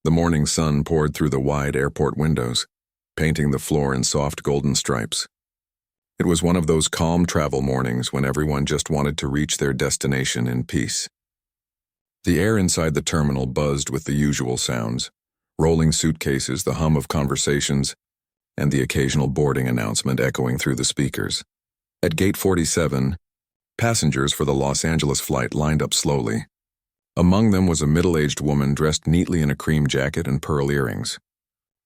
The morning sun poured through the wide airport windows, painting the floor in soft golden stripes. It was one of those calm travel mornings when everyone just wanted to reach their destination in peace. The air inside the terminal buzzed with the usual sounds: rolling suitcases, the hum of conversations, and the occasional boarding announcement echoing through the speakers. At Gate 47, passengers for the Los Angeles flight lined up slowly. Among them was a middle-aged woman dressed neatly in a cream jacket and pearl earrings.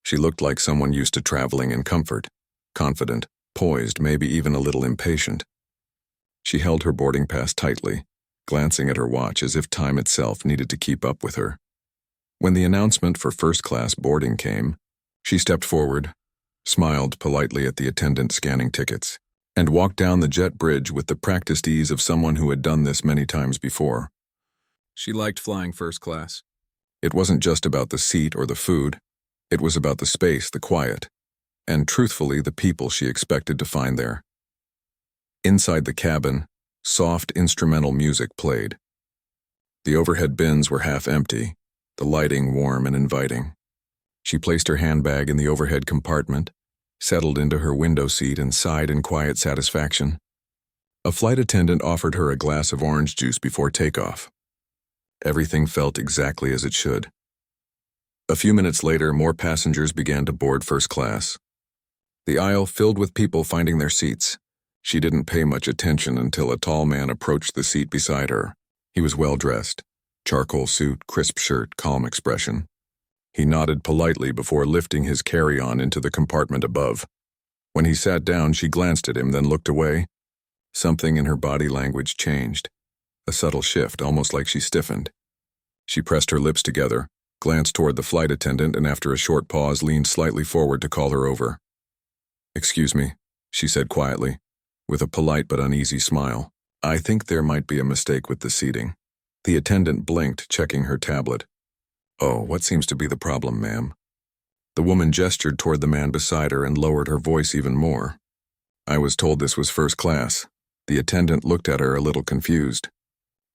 She looked like someone used to traveling in comfort, confident, poised, maybe even a little impatient. She held her boarding pass tightly, glancing at her watch as if time itself needed to keep up with her. When the announcement for first-class boarding came, she stepped forward, smiled politely at the attendant scanning tickets, and walked down the jet bridge with the practiced ease of someone who had done this many times before. She liked flying first class. It wasn't just about the seat or the food. It was about the space, the quiet, and truthfully, the people she expected to find there. Inside the cabin, soft instrumental music played. The overhead bins were half empty, the lighting warm and inviting. She placed her handbag in the overhead compartment, settled into her window seat, and sighed in quiet satisfaction. A flight attendant offered her a glass of orange juice before takeoff. Everything felt exactly as it should. A few minutes later, more passengers began to board first class. The aisle filled with people finding their seats. She didn't pay much attention until a tall man approached the seat beside her. He was well-dressed, charcoal suit, crisp shirt, calm expression. He nodded politely before lifting his carry-on into the compartment above. When he sat down, she glanced at him, then looked away. Something in her body language changed. A subtle shift, almost like she stiffened. She pressed her lips together, glanced toward the flight attendant, and after a short pause, leaned slightly forward to call her over. "Excuse me," she said quietly, with a polite but uneasy smile. "I think there might be a mistake with the seating." The attendant blinked, checking her tablet. "Oh, what seems to be the problem, ma'am?" The woman gestured toward the man beside her and lowered her voice even more. "I was told this was first class." The attendant looked at her a little confused.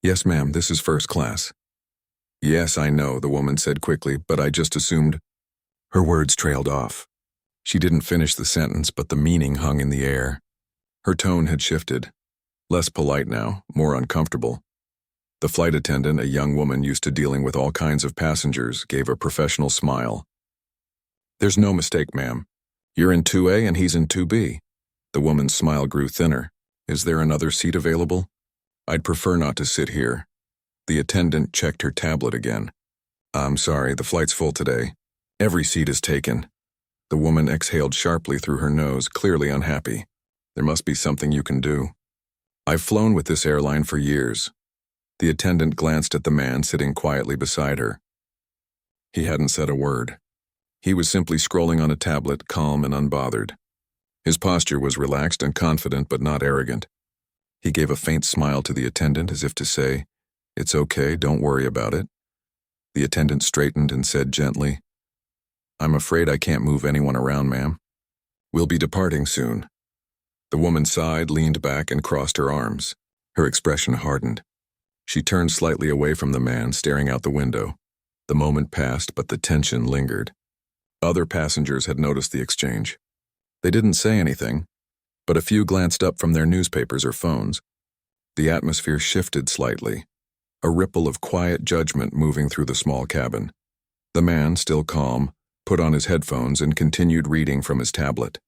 "Yes, ma'am, this is first class." "Yes, I know," the woman said quickly, "but I just assumed—" Her words trailed off. She didn't finish the sentence, but the meaning hung in the air. Her tone had shifted. Less polite now, more uncomfortable. The flight attendant, a young woman used to dealing with all kinds of passengers, gave a professional smile. "There's no mistake, ma'am. You're in 2A and he's in 2B. The woman's smile grew thinner. "Is there another seat available? I'd prefer not to sit here." The attendant checked her tablet again. "I'm sorry, the flight's full today. Every seat is taken." The woman exhaled sharply through her nose, clearly unhappy. "There must be something you can do." "I've flown with this airline for years." The attendant glanced at the man sitting quietly beside her. He hadn't said a word. He was simply scrolling on a tablet, calm and unbothered. His posture was relaxed and confident, but not arrogant. He gave a faint smile to the attendant as if to say, "It's okay, don't worry about it." The attendant straightened and said gently, "I'm afraid I can't move anyone around, ma'am. We'll be departing soon." The woman sighed, leaned back, and crossed her arms. Her expression hardened. She turned slightly away from the man, staring out the window. The moment passed, but the tension lingered. Other passengers had noticed the exchange. They didn't say anything, but a few glanced up from their newspapers or phones. The atmosphere shifted slightly, a ripple of quiet judgment moving through the small cabin. The man, still calm, put on his headphones and continued reading from his tablet.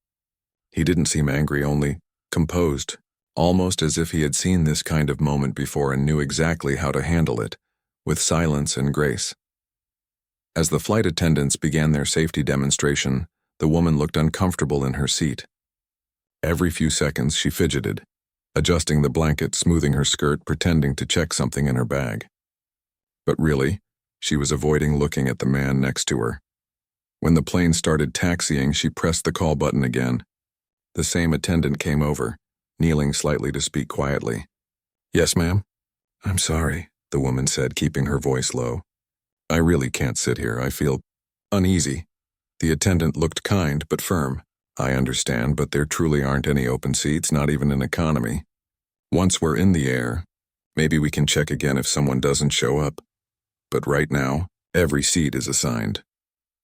He didn't seem angry, only composed, almost as if he had seen this kind of moment before and knew exactly how to handle it, with silence and grace. As the flight attendants began their safety demonstration, the woman looked uncomfortable in her seat. Every few seconds she fidgeted, adjusting the blanket, smoothing her skirt, pretending to check something in her bag. But really, she was avoiding looking at the man next to her. When the plane started taxiing, she pressed the call button again. The same attendant came over, kneeling slightly to speak quietly. "Yes, ma'am?" "I'm sorry," the woman said, keeping her voice low. "I really can't sit here. I feel uneasy." The attendant looked kind but firm. "I understand, but there truly aren't any open seats, not even in economy. Once we're in the air, maybe we can check again if someone doesn't show up. But right now, Every seat is assigned.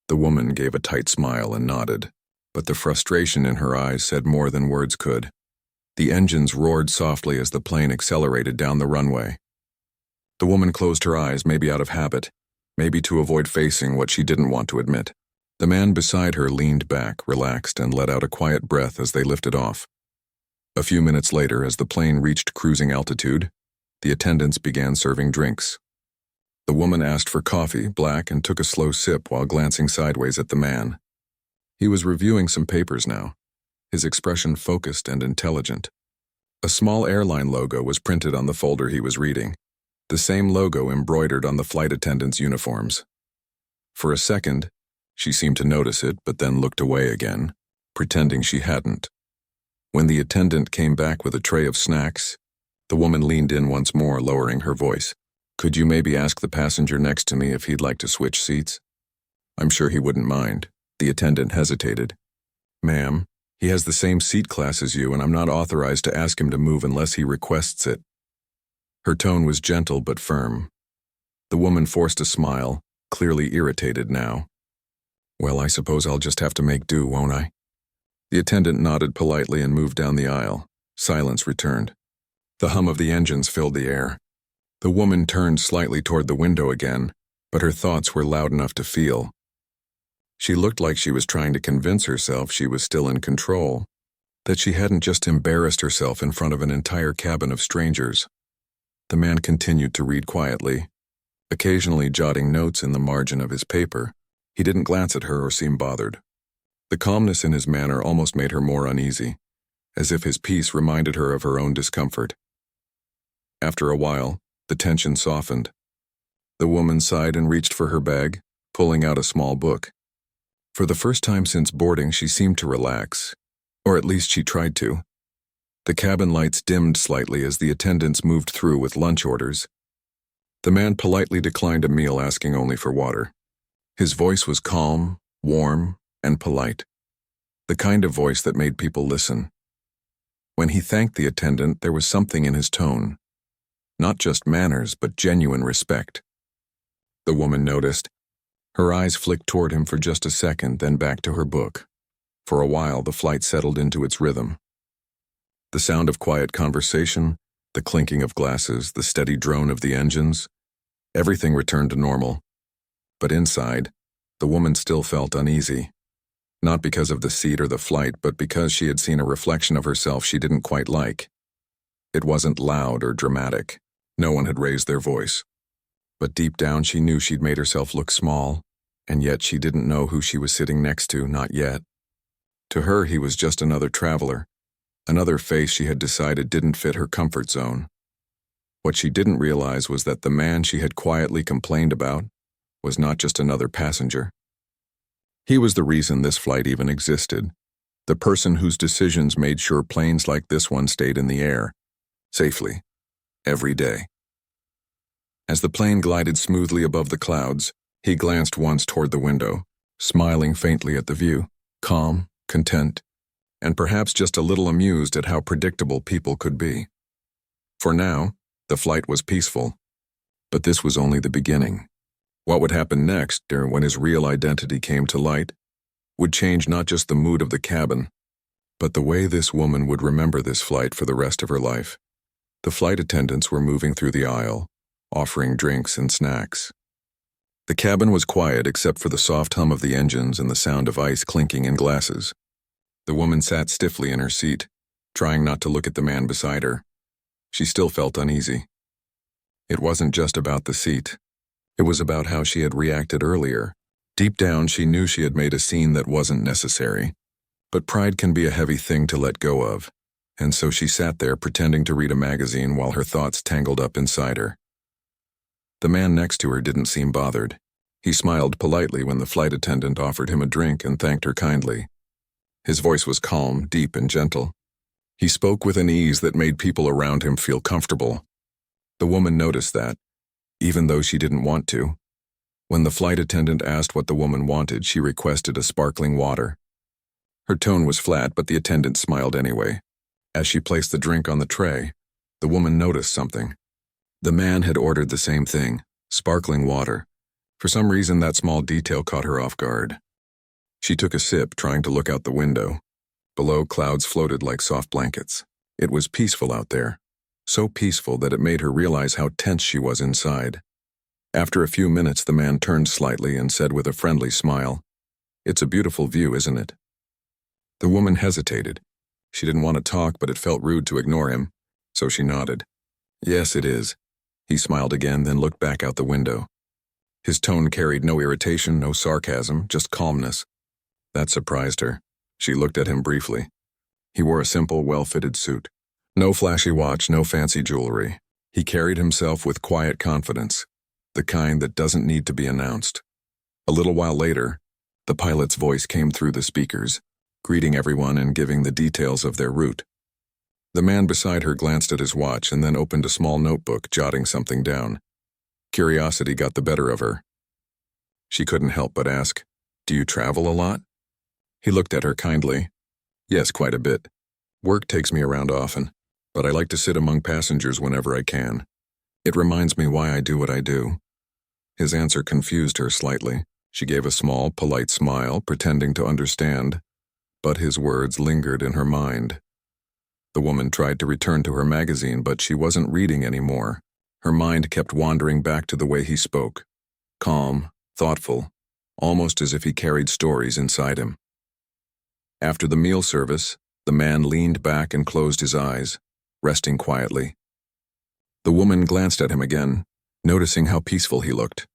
The woman gave a tight smile and nodded, but the frustration in her eyes said more than words could. The engines roared softly as the plane accelerated down the runway. The woman closed her eyes, maybe out of habit, maybe to avoid facing what she didn't want to admit. The man beside her leaned back, relaxed, and let out a quiet breath as they lifted off. A few minutes later, as the plane reached cruising altitude, the attendants began serving drinks. The woman asked for coffee, black, and took a slow sip while glancing sideways at the man. He was reviewing some papers now, his expression focused and intelligent. A small airline logo was printed on the folder he was reading, the same logo embroidered on the flight attendants' uniforms. For a second, she seemed to notice it, but then looked away again, pretending she hadn't. When the attendant came back with a tray of snacks, the woman leaned in once more, lowering her voice. "Could you maybe ask the passenger next to me if he'd like to switch seats?" "I'm sure he wouldn't mind." The attendant hesitated. "Ma'am, he has the same seat class as you, and I'm not authorized to ask him to move unless he requests it." Her tone was gentle but firm. The woman forced a smile, clearly irritated now. "Well, I suppose I'll just have to make do, won't I?" The attendant nodded politely and moved down the aisle. Silence returned. The hum of the engines filled the air. The woman turned slightly toward the window again, but her thoughts were loud enough to feel. She looked like she was trying to convince herself she was still in control, that she hadn't just embarrassed herself in front of an entire cabin of strangers. The man continued to read quietly, occasionally jotting notes in the margin of his paper. He didn't glance at her or seem bothered. The calmness in his manner almost made her more uneasy, as if his peace reminded her of her own discomfort. After a while, the tension softened. The woman sighed and reached for her bag, pulling out a small book. For the first time since boarding, she seemed to relax, or at least she tried to. The cabin lights dimmed slightly as the attendants moved through with lunch orders. The man politely declined a meal, asking only for water. His voice was calm, warm, and polite, the kind of voice that made people listen. When he thanked the attendant, there was something in his tone. Not just manners, but genuine respect. The woman noticed. Her eyes flicked toward him for just a second, then back to her book. For a while, the flight settled into its rhythm. The sound of quiet conversation, the clinking of glasses, the steady drone of the engines, everything returned to normal. But inside, the woman still felt uneasy. Not because of the seat or the flight, but because she had seen a reflection of herself she didn't quite like. It wasn't loud or dramatic. No one had raised their voice. But deep down she knew she'd made herself look small, and yet she didn't know who she was sitting next to, not yet. To her, he was just another traveler, another face she had decided didn't fit her comfort zone. What she didn't realize was that the man she had quietly complained about was not just another passenger. He was the reason this flight even existed, the person whose decisions made sure planes like this one stayed in the air, safely, every day. As the plane glided smoothly above the clouds, he glanced once toward the window, smiling faintly at the view, calm, content, and perhaps just a little amused at how predictable people could be. For now, the flight was peaceful, but this was only the beginning. What would happen next, or when his real identity came to light, would change not just the mood of the cabin, but the way this woman would remember this flight for the rest of her life. The flight attendants were moving through the aisle, offering drinks and snacks. The cabin was quiet except for the soft hum of the engines and the sound of ice clinking in glasses. The woman sat stiffly in her seat, trying not to look at the man beside her. She still felt uneasy. It wasn't just about the seat. It was about how she had reacted earlier. Deep down, she knew she had made a scene that wasn't necessary. But pride can be a heavy thing to let go of, and so she sat there pretending to read a magazine while her thoughts tangled up inside her. The man next to her didn't seem bothered. He smiled politely when the flight attendant offered him a drink and thanked her kindly. His voice was calm, deep, and gentle. He spoke with an ease that made people around him feel comfortable. The woman noticed that, even though she didn't want to. When the flight attendant asked what the woman wanted, she requested a sparkling water. Her tone was flat, but the attendant smiled anyway. As she placed the drink on the tray, the woman noticed something. The man had ordered the same thing, sparkling water, For some reason, that small detail caught her off guard. She took a sip, trying to look out the window. Below, clouds floated like soft blankets. It was peaceful out there, so peaceful that it made her realize how tense she was inside. After a few minutes, the man turned slightly and said with a friendly smile, "It's a beautiful view, isn't it?" The woman hesitated. She didn't want to talk, but it felt rude to ignore him, so she nodded. "Yes, it is." He smiled again, then looked back out the window. His tone carried no irritation, no sarcasm, just calmness. That surprised her. She looked at him briefly. He wore a simple, well-fitted suit. No flashy watch, no fancy jewelry. He carried himself with quiet confidence, the kind that doesn't need to be announced. A little while later, the pilot's voice came through the speakers, greeting everyone and giving the details of their route. The man beside her glanced at his watch and then opened a small notebook, jotting something down. Curiosity got the better of her. She couldn't help but ask, "Do you travel a lot?" He looked at her kindly. "Yes, quite a bit. Work takes me around often, but I like to sit among passengers whenever I can. It reminds me why I do what I do." His answer confused her slightly. She gave a small, polite smile, pretending to understand, but his words lingered in her mind. The woman tried to return to her magazine, but she wasn't reading anymore. Her mind kept wandering back to the way he spoke. Calm, thoughtful, almost as if he carried stories inside him. After the meal service, the man leaned back and closed his eyes, resting quietly. The woman glanced at him again, noticing how peaceful he looked.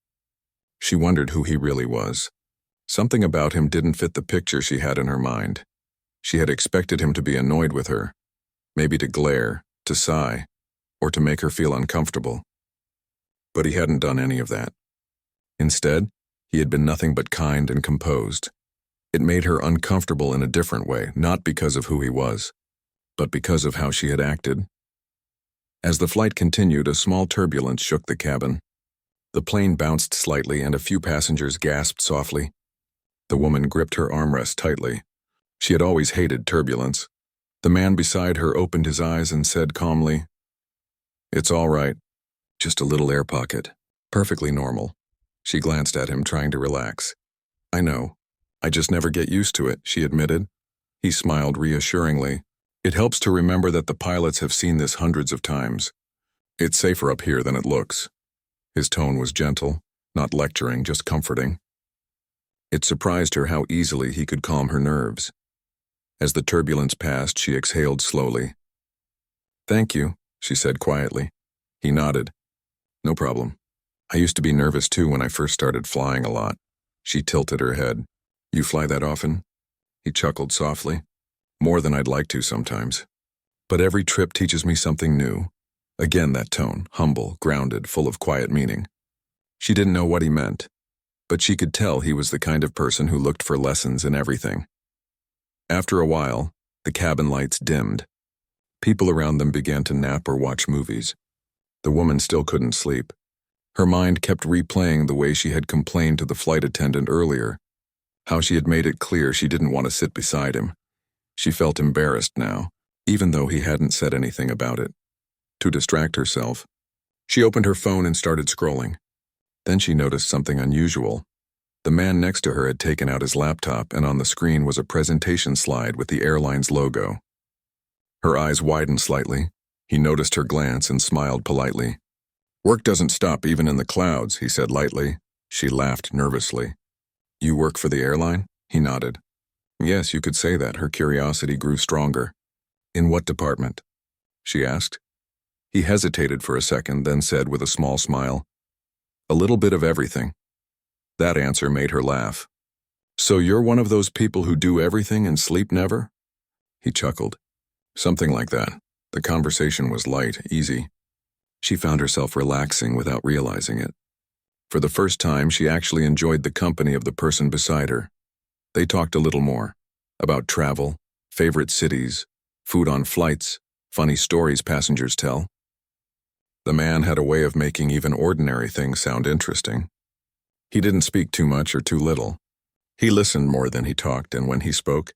She wondered who he really was. Something about him didn't fit the picture she had in her mind. She had expected him to be annoyed with her, maybe to glare, to sigh, or to make her feel uncomfortable. But he hadn't done any of that. Instead, he had been nothing but kind and composed. It made her uncomfortable in a different way, not because of who he was, but because of how she had acted. As the flight continued, a small turbulence shook the cabin. The plane bounced slightly and a few passengers gasped softly. The woman gripped her armrest tightly. She had always hated turbulence. The man beside her opened his eyes and said calmly, "It's all right. Just a little air pocket. Perfectly normal." She glanced at him, trying to relax. "I know. I just never get used to it," she admitted. He smiled reassuringly. "It helps to remember that the pilots have seen this hundreds of times. It's safer up here than it looks." His tone was gentle, not lecturing, just comforting. It surprised her how easily he could calm her nerves. As the turbulence passed, she exhaled slowly. "Thank you," she said quietly. He nodded. "No problem. I used to be nervous too when I first started flying a lot." She tilted her head. "You fly that often?" He chuckled softly. "More than I'd like to sometimes. But every trip teaches me something new." Again that tone, humble, grounded, full of quiet meaning. She didn't know what he meant, but she could tell he was the kind of person who looked for lessons in everything. After a while, the cabin lights dimmed. People around them began to nap or watch movies. The woman still couldn't sleep. Her mind kept replaying the way she had complained to the flight attendant earlier, how she had made it clear she didn't want to sit beside him. She felt embarrassed now, even though he hadn't said anything about it. To distract herself, she opened her phone and started scrolling. Then she noticed something unusual. The man next to her had taken out his laptop, and on the screen was a presentation slide with the airline's logo. Her eyes widened slightly. He noticed her glance and smiled politely. "Work doesn't stop even in the clouds," he said lightly. She laughed nervously. "You work for the airline?" He nodded. Yes, you could say that. Her curiosity grew stronger. "In what department?" she asked. He hesitated for a second, then said with a small smile, "A little bit of everything." That answer made her laugh. "So you're one of those people who do everything and sleep never?" He chuckled. "Something like that." The conversation was light, easy. She found herself relaxing without realizing it. For the first time, she actually enjoyed the company of the person beside her. They talked a little more, about travel, favorite cities, food on flights, funny stories passengers tell. The man had a way of making even ordinary things sound interesting. He didn't speak too much or too little. He listened more than he talked, and when he spoke,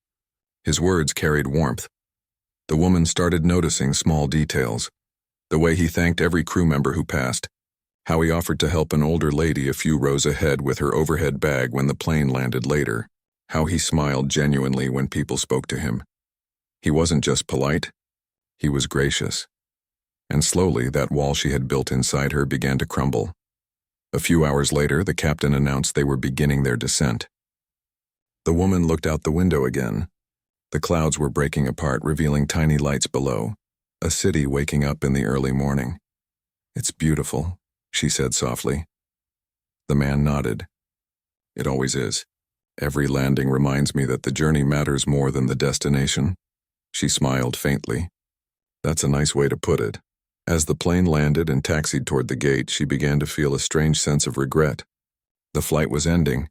his words carried warmth. The woman started noticing small details, the way he thanked every crew member who passed, how he offered to help an older lady a few rows ahead with her overhead bag when the plane landed later, how he smiled genuinely when people spoke to him. He wasn't just polite, he was gracious. And slowly that wall she had built inside her began to crumble. A few hours later, the captain announced they were beginning their descent. The woman looked out the window again. The clouds were breaking apart, revealing tiny lights below, a city waking up in the early morning. "It's beautiful," she said softly. The man nodded. "It always is. Every landing reminds me that the journey matters more than the destination." She smiled faintly. "That's a nice way to put it." As the plane landed and taxied toward the gate, she began to feel a strange sense of regret. The flight was ending,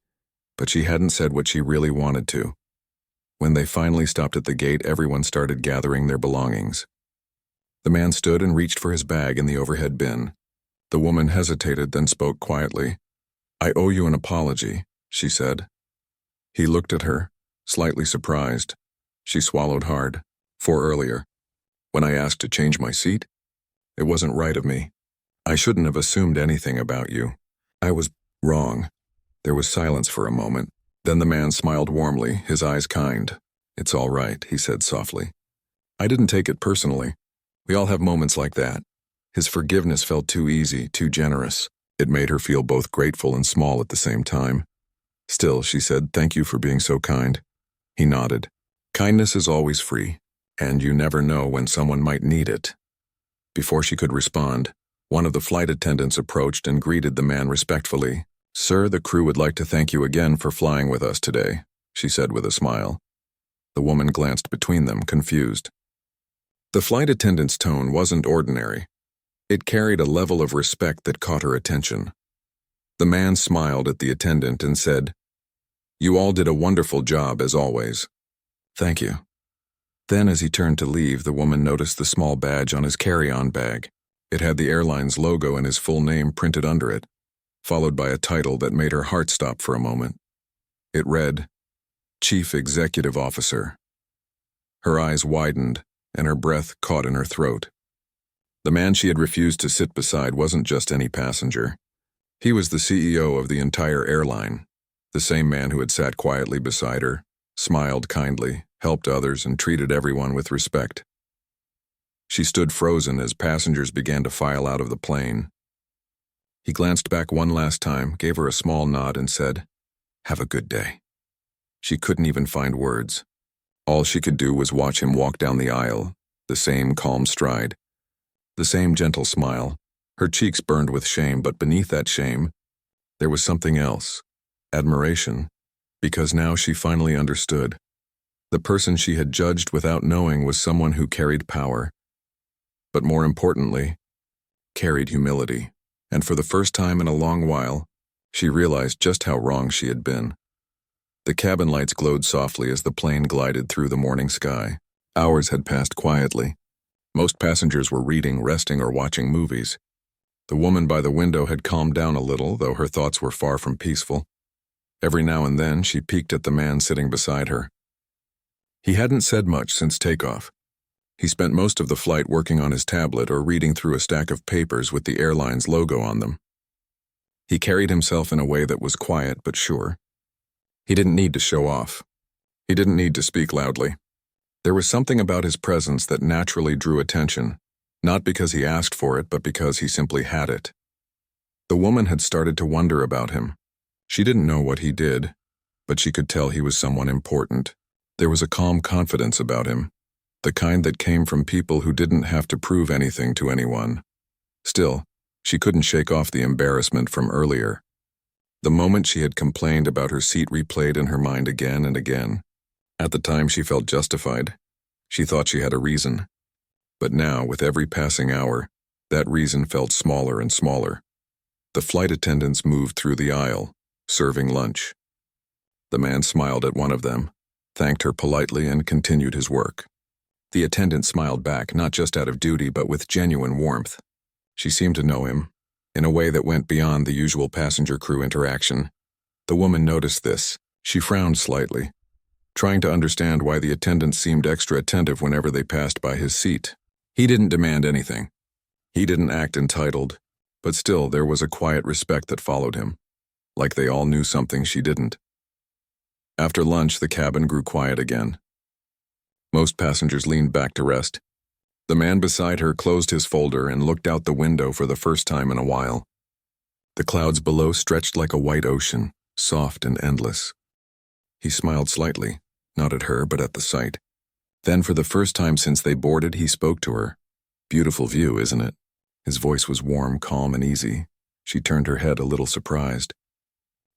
but she hadn't said what she really wanted to. When they finally stopped at the gate, everyone started gathering their belongings. The man stood and reached for his bag in the overhead bin. The woman hesitated, then spoke quietly. "I owe you an apology," she said. He looked at her, slightly surprised. She swallowed hard. "For earlier, when I asked to change my seat? It wasn't right of me. I shouldn't have assumed anything about you. I was wrong." There was silence for a moment. Then the man smiled warmly, his eyes kind. "It's all right," he said softly. "I didn't take it personally. We all have moments like that." His forgiveness felt too easy, too generous. It made her feel both grateful and small at the same time. "Still," she said, "thank you for being so kind." He nodded. "Kindness is always free, and you never know when someone might need it." Before she could respond, one of the flight attendants approached and greeted the man respectfully. "Sir, the crew would like to thank you again for flying with us today," she said with a smile. The woman glanced between them, confused. The flight attendant's tone wasn't ordinary. It carried a level of respect that caught her attention. The man smiled at the attendant and said, "You all did a wonderful job, as always." "Thank you." Then, as he turned to leave, the woman noticed the small badge on his carry-on bag. It had the airline's logo and his full name printed under it, followed by a title that made her heart stop for a moment. It read, Chief Executive Officer. Her eyes widened, and her breath caught in her throat. The man she had refused to sit beside wasn't just any passenger. He was the CEO of the entire airline, the same man who had sat quietly beside her, smiled kindly, helped others, and treated everyone with respect. She stood frozen as passengers began to file out of the plane. He glanced back one last time, gave her a small nod, and said, "Have a good day." She couldn't even find words. All she could do was watch him walk down the aisle, the same calm stride, the same gentle smile. Her cheeks burned with shame, but beneath that shame, there was something else, admiration, because now she finally understood. The person she had judged without knowing was someone who carried power, but more importantly, carried humility. And for the first time in a long while, she realized just how wrong she had been. The cabin lights glowed softly as the plane glided through the morning sky. Hours had passed quietly. Most passengers were reading, resting, or watching movies. The woman by the window had calmed down a little, though her thoughts were far from peaceful. Every now and then, she peeked at the man sitting beside her. He hadn't said much since takeoff. He spent most of the flight working on his tablet or reading through a stack of papers with the airline's logo on them. He carried himself in a way that was quiet but sure. He didn't need to show off. He didn't need to speak loudly. There was something about his presence that naturally drew attention, not because he asked for it, but because he simply had it. The woman had started to wonder about him. She didn't know what he did, but she could tell he was someone important. There was a calm confidence about him, the kind that came from people who didn't have to prove anything to anyone. Still, she couldn't shake off the embarrassment from earlier. The moment she had complained about her seat replayed in her mind again and again. At the time she felt justified. She thought she had a reason. But now, with every passing hour, that reason felt smaller and smaller. The flight attendants moved through the aisle, serving lunch. The man smiled at one of them, thanked her politely, and continued his work. The attendant smiled back, not just out of duty, but with genuine warmth. She seemed to know him, in a way that went beyond the usual passenger-crew interaction. The woman noticed this. She frowned slightly, trying to understand why the attendant seemed extra attentive whenever they passed by his seat. He didn't demand anything. He didn't act entitled. But still, there was a quiet respect that followed him, like they all knew something she didn't. After lunch, the cabin grew quiet again. Most passengers leaned back to rest. The man beside her closed his folder and looked out the window for the first time in a while. The clouds below stretched like a white ocean, soft and endless. He smiled slightly, not at her but at the sight. Then, for the first time since they boarded, he spoke to her. "Beautiful view, isn't it?" His voice was warm, calm, and easy. She turned her head a little surprised.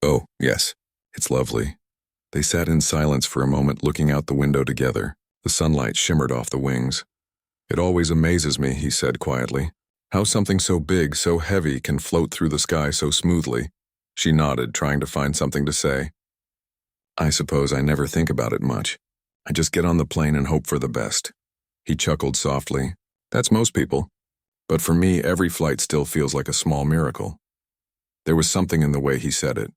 "Oh, yes, it's lovely." They sat in silence for a moment, looking out the window together. The sunlight shimmered off the wings. "It always amazes me," he said quietly, "how something so big, so heavy, can float through the sky so smoothly." She nodded, trying to find something to say. "I suppose I never think about it much. I just get on the plane and hope for the best." He chuckled softly. "That's most people. But for me, every flight still feels like a small miracle." There was something in the way he said it,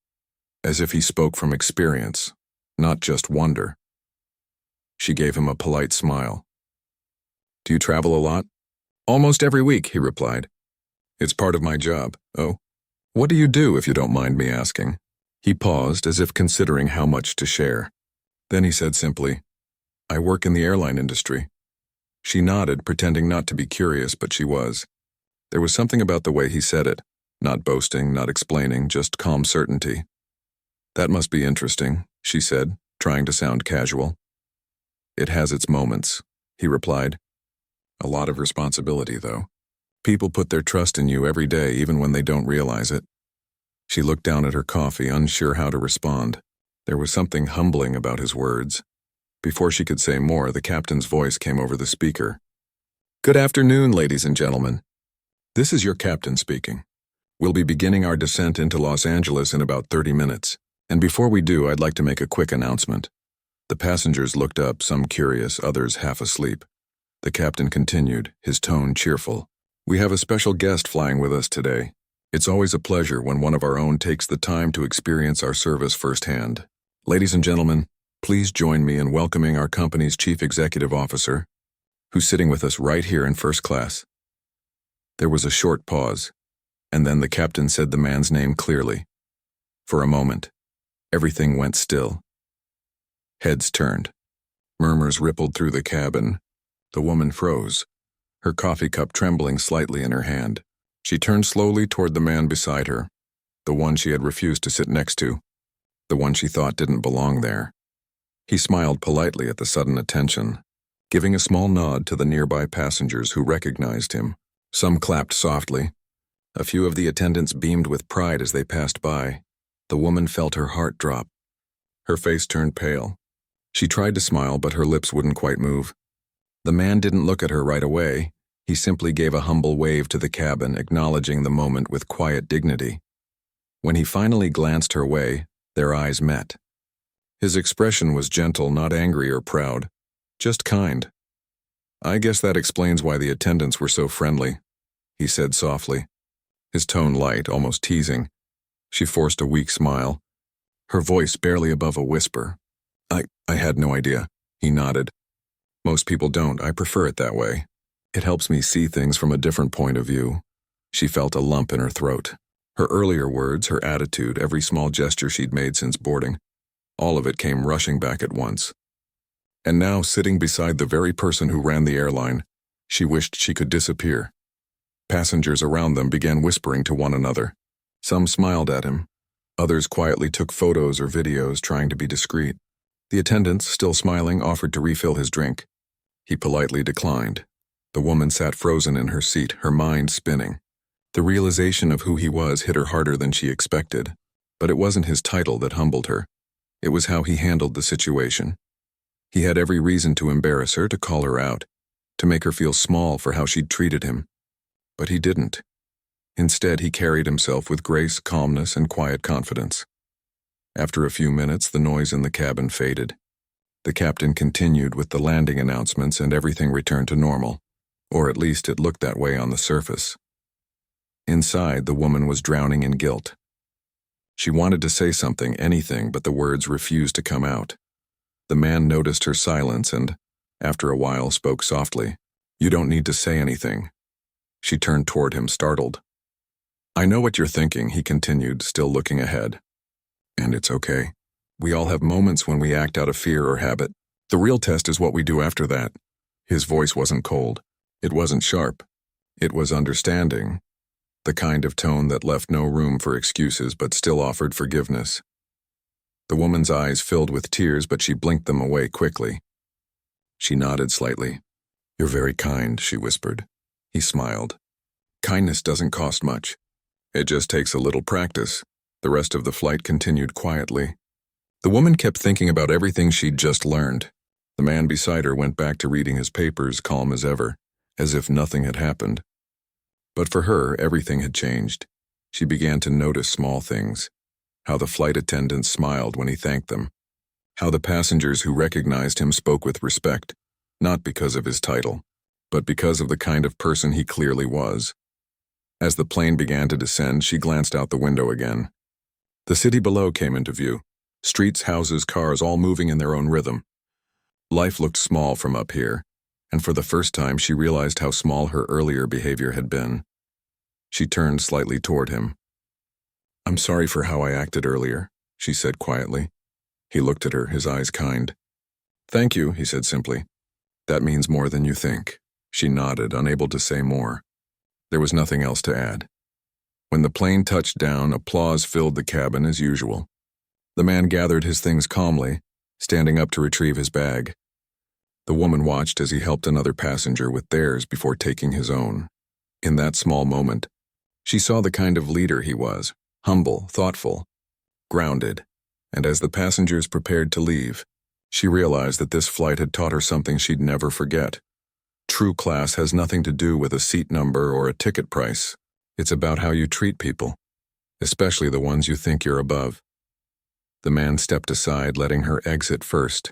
as if he spoke from experience, not just wonder. She gave him a polite smile. "Do you travel a lot?" "Almost every week," he replied. "It's part of my job." "Oh? What do you do, if you don't mind me asking?" He paused, as if considering how much to share. Then he said simply, "I work in the airline industry." She nodded, pretending not to be curious, but she was. There was something about the way he said it, not boasting, not explaining, just calm certainty. "That must be interesting," she said, trying to sound casual. "It has its moments," he replied. "A lot of responsibility, though. People put their trust in you every day, even when they don't realize it." She looked down at her coffee, unsure how to respond. There was something humbling about his words. Before she could say more, the captain's voice came over the speaker. "Good afternoon, ladies and gentlemen. This is your captain speaking. We'll be beginning our descent into Los Angeles in about 30 minutes. And before we do, I'd like to make a quick announcement." The passengers looked up, some curious, others half asleep. The captain continued, his tone cheerful. "We have a special guest flying with us today. It's always a pleasure when one of our own takes the time to experience our service firsthand. Ladies and gentlemen, please join me in welcoming our company's Chief Executive Officer, who's sitting with us right here in first class." There was a short pause, and then the captain said the man's name clearly. For a moment, everything went still. Heads turned. Murmurs rippled through the cabin. The woman froze, her coffee cup trembling slightly in her hand. She turned slowly toward the man beside her, the one she had refused to sit next to, the one she thought didn't belong there. He smiled politely at the sudden attention, giving a small nod to the nearby passengers who recognized him. Some clapped softly. A few of the attendants beamed with pride as they passed by. The woman felt her heart drop. Her face turned pale. She tried to smile, but her lips wouldn't quite move. The man didn't look at her right away. He simply gave a humble wave to the cabin, acknowledging the moment with quiet dignity. When he finally glanced her way, their eyes met. His expression was gentle, not angry or proud, just kind. "I guess that explains why the attendants were so friendly," he said softly, his tone light, almost teasing. She forced a weak smile, her voice barely above a whisper. I had no idea," he nodded. "Most people don't. I prefer it that way. It helps me see things from a different point of view." She felt a lump in her throat. Her earlier words, her attitude, every small gesture she'd made since boarding, all of it came rushing back at once. And now, sitting beside the very person who ran the airline, she wished she could disappear. Passengers around them began whispering to one another. Some smiled at him. Others quietly took photos or videos, trying to be discreet. The attendants, still smiling, offered to refill his drink. He politely declined. The woman sat frozen in her seat, her mind spinning. The realization of who he was hit her harder than she expected. But it wasn't his title that humbled her. It was how he handled the situation. He had every reason to embarrass her, to call her out, to make her feel small for how she'd treated him. But he didn't. Instead, he carried himself with grace, calmness, and quiet confidence. After a few minutes, the noise in the cabin faded. The captain continued with the landing announcements, and everything returned to normal, or at least it looked that way on the surface. Inside, the woman was drowning in guilt. She wanted to say something, anything, but the words refused to come out. The man noticed her silence and, after a while, spoke softly. "You don't need to say anything." She turned toward him, startled. I know what you're thinking, he continued, still looking ahead. And it's okay. We all have moments when we act out of fear or habit. The real test is what we do after that. His voice wasn't cold. It wasn't sharp. It was understanding. The kind of tone that left no room for excuses but still offered forgiveness. The woman's eyes filled with tears, but she blinked them away quickly. She nodded slightly. You're very kind, she whispered. He smiled. Kindness doesn't cost much. It just takes a little practice. The rest of the flight continued quietly. The woman kept thinking about everything she'd just learned. The man beside her went back to reading his papers, calm as ever, as if nothing had happened. But for her, everything had changed. She began to notice small things. How the flight attendants smiled when he thanked them. How the passengers who recognized him spoke with respect, not because of his title, but because of the kind of person he clearly was. As the plane began to descend, she glanced out the window again. The city below came into view. Streets, houses, cars, all moving in their own rhythm. Life looked small from up here, and for the first time she realized how small her earlier behavior had been. She turned slightly toward him. I'm sorry for how I acted earlier, she said quietly. He looked at her, his eyes kind. Thank you, he said simply. That means more than you think. She nodded, unable to say more. There was nothing else to add. When the plane touched down, applause filled the cabin as usual. The man gathered his things calmly, standing up to retrieve his bag. The woman watched as he helped another passenger with theirs before taking his own. In that small moment, she saw the kind of leader he was, humble, thoughtful, grounded, and as the passengers prepared to leave, she realized that this flight had taught her something she'd never forget. True class has nothing to do with a seat number or a ticket price. It's about how you treat people, especially the ones you think you're above. The man stepped aside, letting her exit first.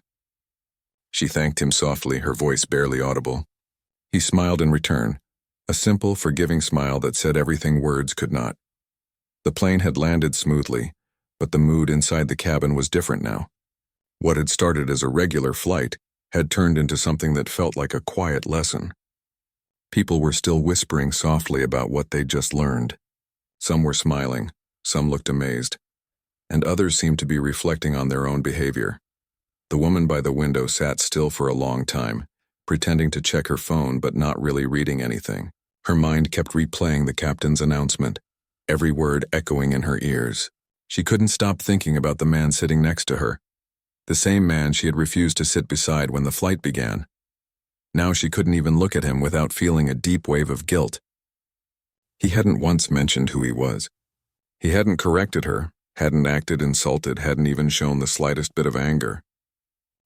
She thanked him softly, her voice barely audible. He smiled in return, a simple, forgiving smile that said everything words could not. The plane had landed smoothly, but the mood inside the cabin was different now. What had started as a regular flight had turned into something that felt like a quiet lesson. People were still whispering softly about what they'd just learned. Some were smiling, some looked amazed, and others seemed to be reflecting on their own behavior. The woman by the window sat still for a long time, pretending to check her phone but not really reading anything. Her mind kept replaying the captain's announcement, every word echoing in her ears. She couldn't stop thinking about the man sitting next to her, the same man she had refused to sit beside when the flight began. Now she couldn't even look at him without feeling a deep wave of guilt. He hadn't once mentioned who he was. He hadn't corrected her, hadn't acted insulted, hadn't even shown the slightest bit of anger.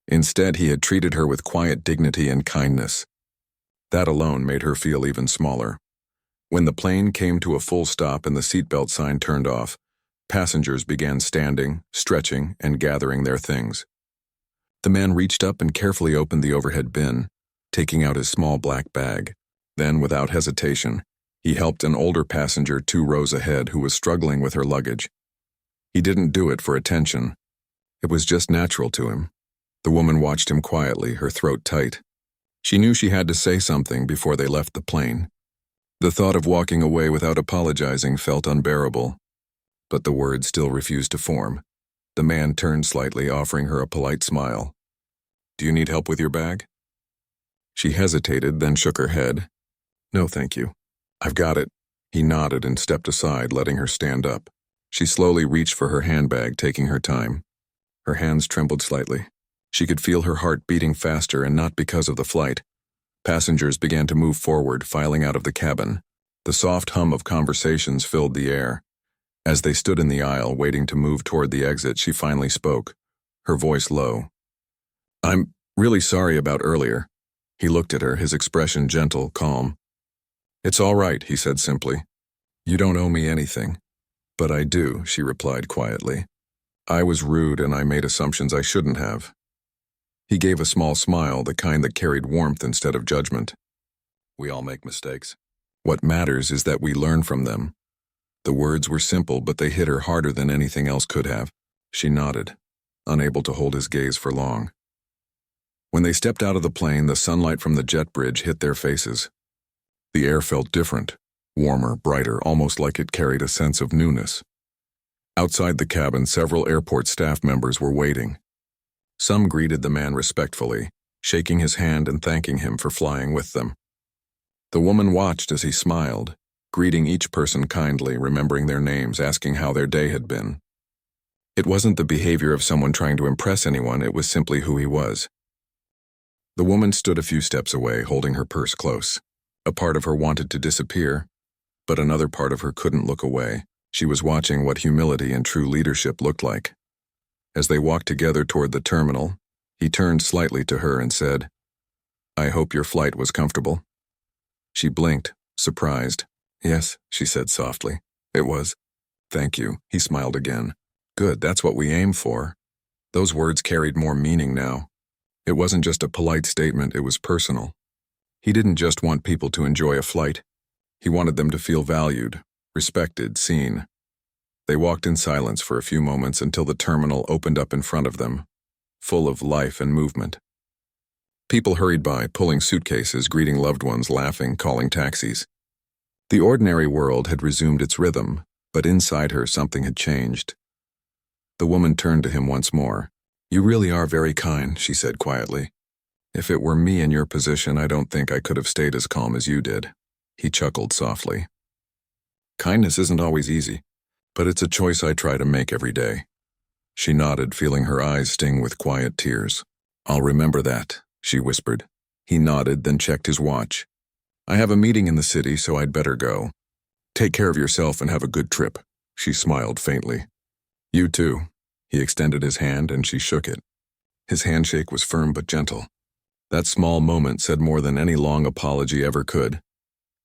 Instead, he had treated her with quiet dignity and kindness. That alone made her feel even smaller. When the plane came to a full stop and the seatbelt sign turned off, passengers began standing, stretching, and gathering their things. The man reached up and carefully opened the overhead bin, taking out his small black bag. Then, without hesitation, he helped an older passenger 2 rows ahead who was struggling with her luggage. He didn't do it for attention. It was just natural to him. The woman watched him quietly, her throat tight. She knew she had to say something before they left the plane. The thought of walking away without apologizing felt unbearable, but the words still refused to form. The man turned slightly, offering her a polite smile. Do you need help with your bag? She hesitated, then shook her head. No, thank you. I've got it. He nodded and stepped aside, letting her stand up. She slowly reached for her handbag, taking her time. Her hands trembled slightly. She could feel her heart beating faster, and not because of the flight. Passengers began to move forward, filing out of the cabin. The soft hum of conversations filled the air. As they stood in the aisle, waiting to move toward the exit, she finally spoke, her voice low. I'm really sorry about earlier. He looked at her, his expression gentle, calm. It's all right, he said simply. You don't owe me anything. But I do, she replied quietly. I was rude and I made assumptions I shouldn't have. He gave a small smile, the kind that carried warmth instead of judgment. We all make mistakes. What matters is that we learn from them. The words were simple, but they hit her harder than anything else could have. She nodded, unable to hold his gaze for long. When they stepped out of the plane, the sunlight from the jet bridge hit their faces. The air felt different, warmer, brighter, almost like it carried a sense of newness. Outside the cabin, several airport staff members were waiting. Some greeted the man respectfully, shaking his hand and thanking him for flying with them. The woman watched as he smiled, greeting each person kindly, remembering their names, asking how their day had been. It wasn't the behavior of someone trying to impress anyone, it was simply who he was. The woman stood a few steps away, holding her purse close. A part of her wanted to disappear, but another part of her couldn't look away. She was watching what humility and true leadership looked like. As they walked together toward the terminal, he turned slightly to her and said, "I hope your flight was comfortable." She blinked, surprised. "Yes," she said softly. "It was." "Thank you," he smiled again. "Good, that's what we aim for." Those words carried more meaning now. It wasn't just a polite statement, it was personal. He didn't just want people to enjoy a flight. He wanted them to feel valued, respected, seen. They walked in silence for a few moments until the terminal opened up in front of them, full of life and movement. People hurried by, pulling suitcases, greeting loved ones, laughing, calling taxis. The ordinary world had resumed its rhythm, but inside her something had changed. The woman turned to him once more. "You really are very kind," she said quietly. "If it were me in your position, I don't think I could have stayed as calm as you did." He chuckled softly. "Kindness isn't always easy, but it's a choice I try to make every day." She nodded, feeling her eyes sting with quiet tears. "I'll remember that," she whispered. He nodded, then checked his watch. "I have a meeting in the city, so I'd better go." "Take care of yourself and have a good trip," she smiled faintly. "You too." He extended his hand and she shook it. His handshake was firm but gentle. That small moment said more than any long apology ever could.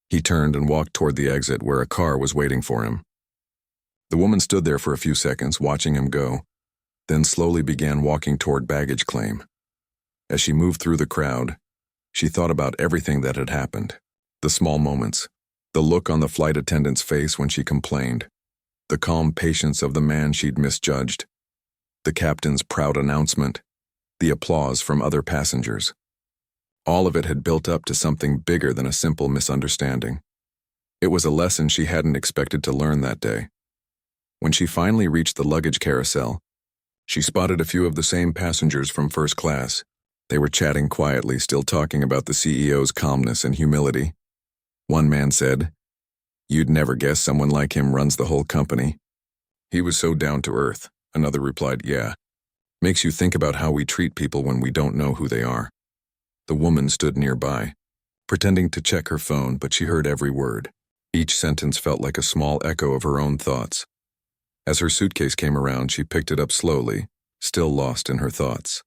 He turned and walked toward the exit where a car was waiting for him. The woman stood there for a few seconds, watching him go, then slowly began walking toward baggage claim. As she moved through the crowd, she thought about everything that had happened. The small moments, the look on the flight attendant's face when she complained, the calm patience of the man she'd misjudged, the captain's proud announcement, the applause from other passengers. All of it had built up to something bigger than a simple misunderstanding. It was a lesson she hadn't expected to learn that day. When she finally reached the luggage carousel, she spotted a few of the same passengers from first class. They were chatting quietly, still talking about the CEO's calmness and humility. One man said, "You'd never guess someone like him runs the whole company." "He was so down to earth." Another replied, "Yeah. Makes you think about how we treat people when we don't know who they are." The woman stood nearby, pretending to check her phone, but she heard every word. Each sentence felt like a small echo of her own thoughts. As her suitcase came around, she picked it up slowly, still lost in her thoughts.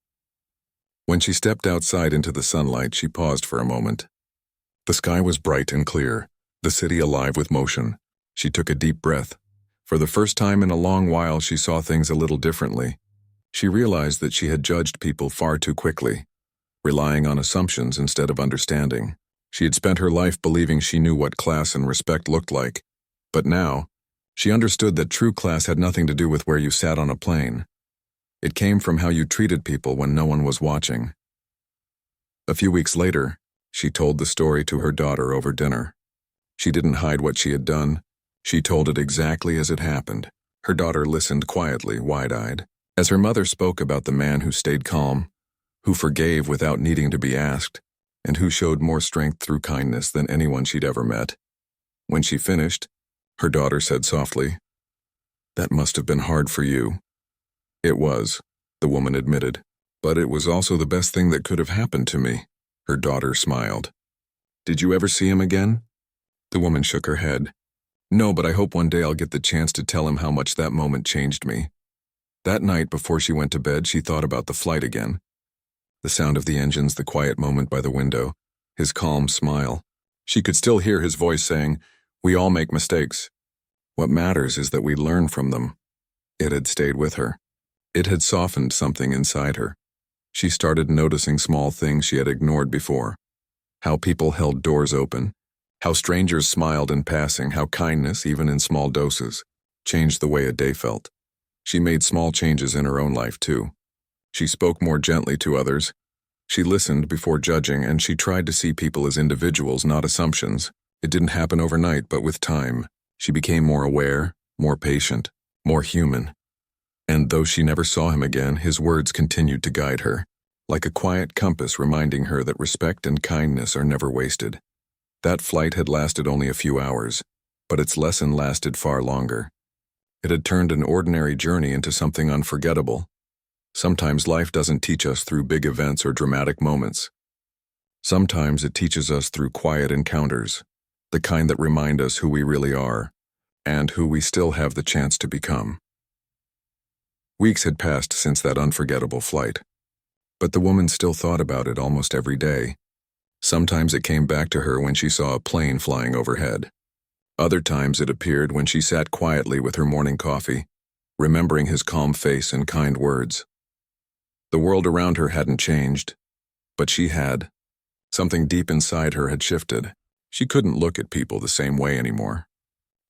When she stepped outside into the sunlight, she paused for a moment. The sky was bright and clear, the city alive with motion. She took a deep breath. For the first time in a long while, she saw things a little differently. She realized that she had judged people far too quickly, relying on assumptions instead of understanding. She had spent her life believing she knew what class and respect looked like, but now, she understood that true class had nothing to do with where you sat on a plane. It came from how you treated people when no one was watching. A few weeks later, she told the story to her daughter over dinner. She didn't hide what she had done. She told it exactly as it happened. Her daughter listened quietly, wide-eyed, as her mother spoke about the man who stayed calm, who forgave without needing to be asked, and who showed more strength through kindness than anyone she'd ever met. When she finished, her daughter said softly, "That must have been hard for you." "It was," the woman admitted, "but it was also the best thing that could have happened to me." Her daughter smiled. "Did you ever see him again?" The woman shook her head. "No, but I hope one day I'll get the chance to tell him how much that moment changed me." That night, before she went to bed, she thought about the flight again. The sound of the engines, the quiet moment by the window, his calm smile. She could still hear his voice saying, "We all make mistakes. What matters is that we learn from them." It had stayed with her. It had softened something inside her. She started noticing small things she had ignored before. How people held doors open, how strangers smiled in passing, how kindness, even in small doses, changed the way a day felt. She made small changes in her own life, too. She spoke more gently to others. She listened before judging, and she tried to see people as individuals, not assumptions. It didn't happen overnight, but with time, she became more aware, more patient, more human. And though she never saw him again, his words continued to guide her, like a quiet compass reminding her that respect and kindness are never wasted. That flight had lasted only a few hours, but its lesson lasted far longer. It had turned an ordinary journey into something unforgettable. Sometimes life doesn't teach us through big events or dramatic moments. Sometimes it teaches us through quiet encounters, the kind that remind us who we really are, and who we still have the chance to become. Weeks had passed since that unforgettable flight, but the woman still thought about it almost every day. Sometimes it came back to her when she saw a plane flying overhead. Other times it appeared when she sat quietly with her morning coffee, remembering his calm face and kind words. The world around her hadn't changed, but she had. Something deep inside her had shifted. She couldn't look at people the same way anymore.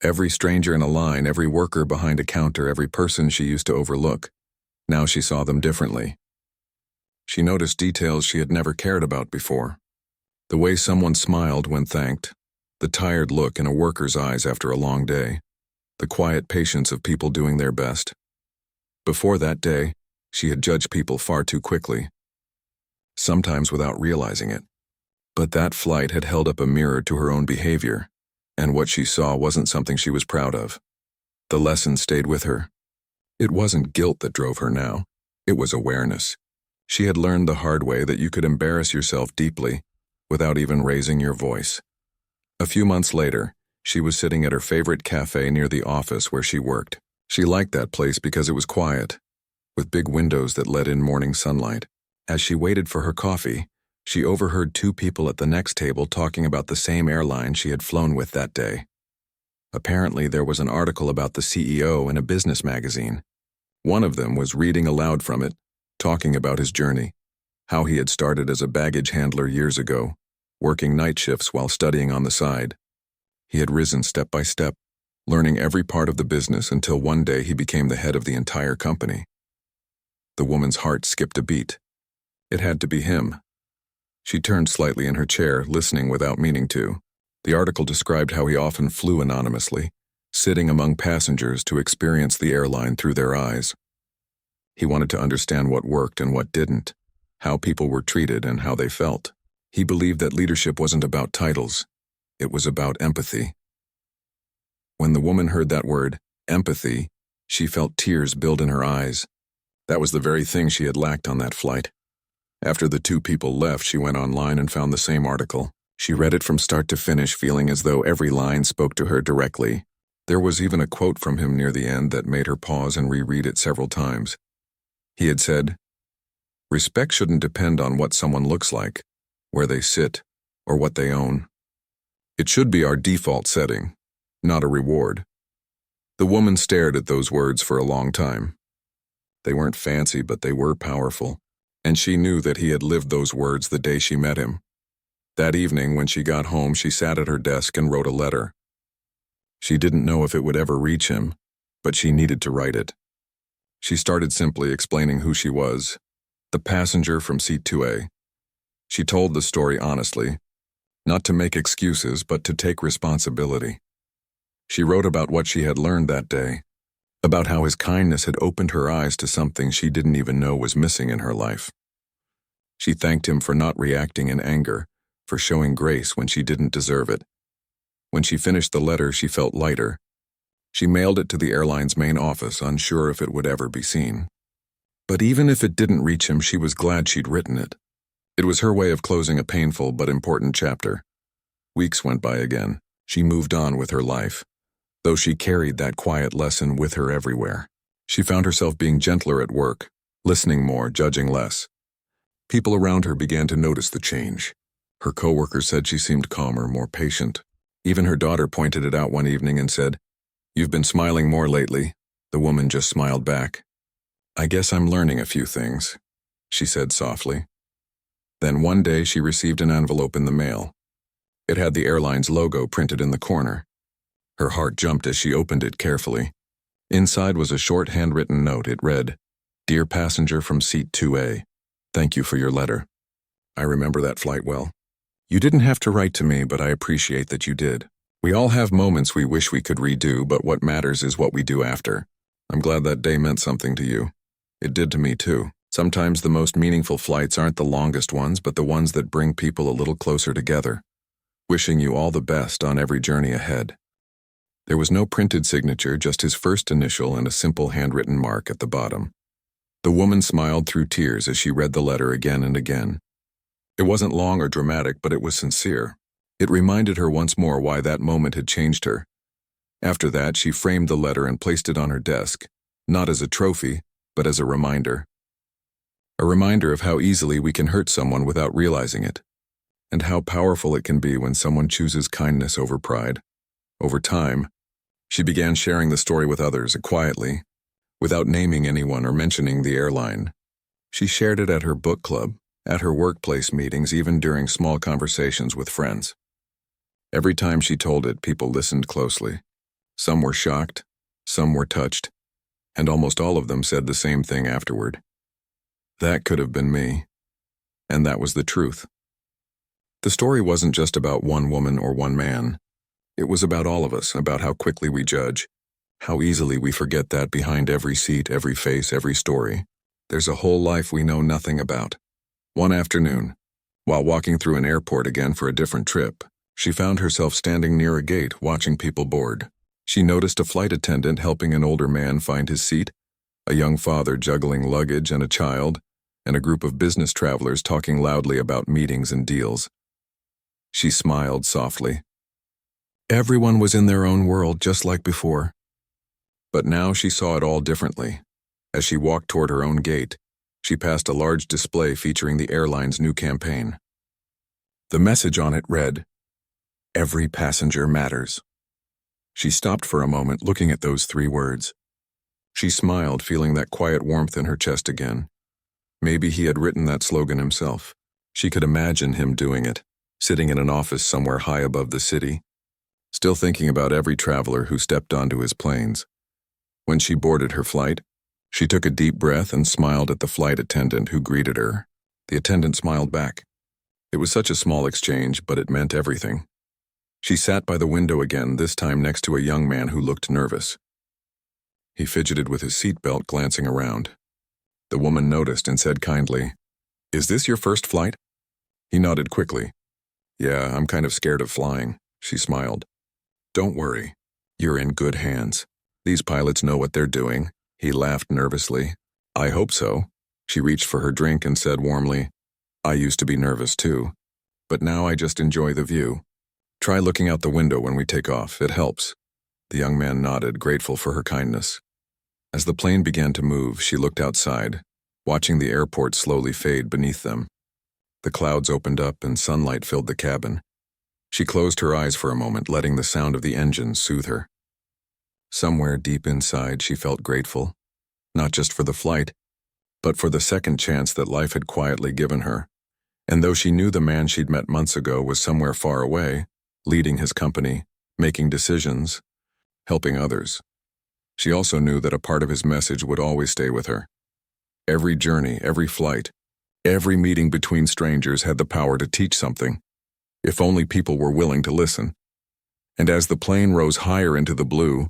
Every stranger in a line, every worker behind a counter, every person she used to overlook, now she saw them differently. She noticed details she had never cared about before. The way someone smiled when thanked, the tired look in a worker's eyes after a long day, the quiet patience of people doing their best. Before that day, she had judged people far too quickly, sometimes without realizing it. But that flight had held up a mirror to her own behavior, and what she saw wasn't something she was proud of. The lesson stayed with her. It wasn't guilt that drove her now. It was awareness. She had learned the hard way that you could embarrass yourself deeply without even raising your voice. A few months later, she was sitting at her favorite cafe near the office where she worked. She liked that place because it was quiet, with big windows that let in morning sunlight. As she waited for her coffee, she overheard two people at the next table talking about the same airline she had flown with that day. Apparently, there was an article about the CEO in a business magazine. One of them was reading aloud from it, talking about his journey, how he had started as a baggage handler years ago, working night shifts while studying on the side. He had risen step by step, learning every part of the business until one day he became the head of the entire company. The woman's heart skipped a beat. It had to be him. She turned slightly in her chair, listening without meaning to. The article described how he often flew anonymously, sitting among passengers to experience the airline through their eyes. He wanted to understand what worked and what didn't, how people were treated and how they felt. He believed that leadership wasn't about titles. It was about empathy. When the woman heard that word, empathy, she felt tears build in her eyes. That was the very thing she had lacked on that flight. After the two people left, she went online and found the same article. She read it from start to finish, feeling as though every line spoke to her directly. There was even a quote from him near the end that made her pause and reread it several times. He had said, "Respect shouldn't depend on what someone looks like, where they sit, or what they own. It should be our default setting, not a reward." The woman stared at those words for a long time. They weren't fancy, but they were powerful, and she knew that he had lived those words the day she met him. That evening, when she got home, she sat at her desk and wrote a letter. She didn't know if it would ever reach him, but she needed to write it. She started simply explaining who she was, the passenger from seat 2A. She told the story honestly, not to make excuses, but to take responsibility. She wrote about what she had learned that day, about how his kindness had opened her eyes to something she didn't even know was missing in her life. She thanked him for not reacting in anger, for showing grace when she didn't deserve it. When she finished the letter, she felt lighter. She mailed it to the airline's main office, unsure if it would ever be seen. But even if it didn't reach him, she was glad she'd written it. It was her way of closing a painful but important chapter. Weeks went by again. She moved on with her life, though she carried that quiet lesson with her everywhere. She found herself being gentler at work, listening more, judging less. People around her began to notice the change. Her coworkers said she seemed calmer, more patient. Even her daughter pointed it out one evening and said, "You've been smiling more lately." The woman just smiled back. "I guess I'm learning a few things," she said softly. Then one day she received an envelope in the mail. It had the airline's logo printed in the corner. Her heart jumped as she opened it carefully. Inside was a short handwritten note. It read, "Dear passenger from seat 2A, thank you for your letter. I remember that flight well. You didn't have to write to me, but I appreciate that you did. We all have moments we wish we could redo, but what matters is what we do after. I'm glad that day meant something to you. It did to me too. Sometimes the most meaningful flights aren't the longest ones, but the ones that bring people a little closer together. Wishing you all the best on every journey ahead. There was no printed signature, just his first initial and a simple handwritten mark at the bottom. The woman smiled through tears as she read the letter again and again. It wasn't long or dramatic, but it was sincere. It reminded her once more why that moment had changed her. After that, she framed the letter and placed it on her desk, not as a trophy, but as a reminder. A reminder of how easily we can hurt someone without realizing it, and how powerful it can be when someone chooses kindness over pride. Over time, she began sharing the story with others, quietly, without naming anyone or mentioning the airline. She shared it at her book club, at her workplace meetings, even during small conversations with friends. Every time she told it, people listened closely. Some were shocked, some were touched, and almost all of them said the same thing afterward. That could have been me. And that was the truth. The story wasn't just about one woman or one man. It was about all of us, about how quickly we judge, how easily we forget that behind every seat, every face, every story, there's a whole life we know nothing about. One afternoon, while walking through an airport again for a different trip, she found herself standing near a gate watching people board. She noticed a flight attendant helping an older man find his seat, a young father juggling luggage and a child, and a group of business travelers talking loudly about meetings and deals. She smiled softly. Everyone was in their own world, just like before. But now she saw it all differently. As she walked toward her own gate, she passed a large display featuring the airline's new campaign. The message on it read, "Every passenger matters." She stopped for a moment, looking at those 3 words. She smiled, feeling that quiet warmth in her chest again. Maybe he had written that slogan himself. She could imagine him doing it, sitting in an office somewhere high above the city, still thinking about every traveler who stepped onto his planes. When she boarded her flight, she took a deep breath and smiled at the flight attendant who greeted her. The attendant smiled back. It was such a small exchange, but it meant everything. She sat by the window again, this time next to a young man who looked nervous. He fidgeted with his seatbelt, glancing around. The woman noticed and said kindly, "Is this your first flight?" He nodded quickly. "Yeah, I'm kind of scared of flying," she smiled. "Don't worry. You're in good hands. These pilots know what they're doing." He laughed nervously. "I hope so." She reached for her drink and said warmly, "I used to be nervous too, but now I just enjoy the view. Try looking out the window when we take off. It helps." The young man nodded, grateful for her kindness. As the plane began to move, she looked outside, watching the airport slowly fade beneath them. The clouds opened up and sunlight filled the cabin. She closed her eyes for a moment, letting the sound of the engines soothe her. Somewhere deep inside, she felt grateful, not just for the flight, but for the second chance that life had quietly given her. And though she knew the man she'd met months ago was somewhere far away, leading his company, making decisions, helping others, she also knew that a part of his message would always stay with her. Every journey, every flight, every meeting between strangers had the power to teach something, if only people were willing to listen. And as the plane rose higher into the blue,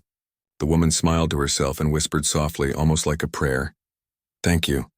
the woman smiled to herself and whispered softly, almost like a prayer, "Thank you."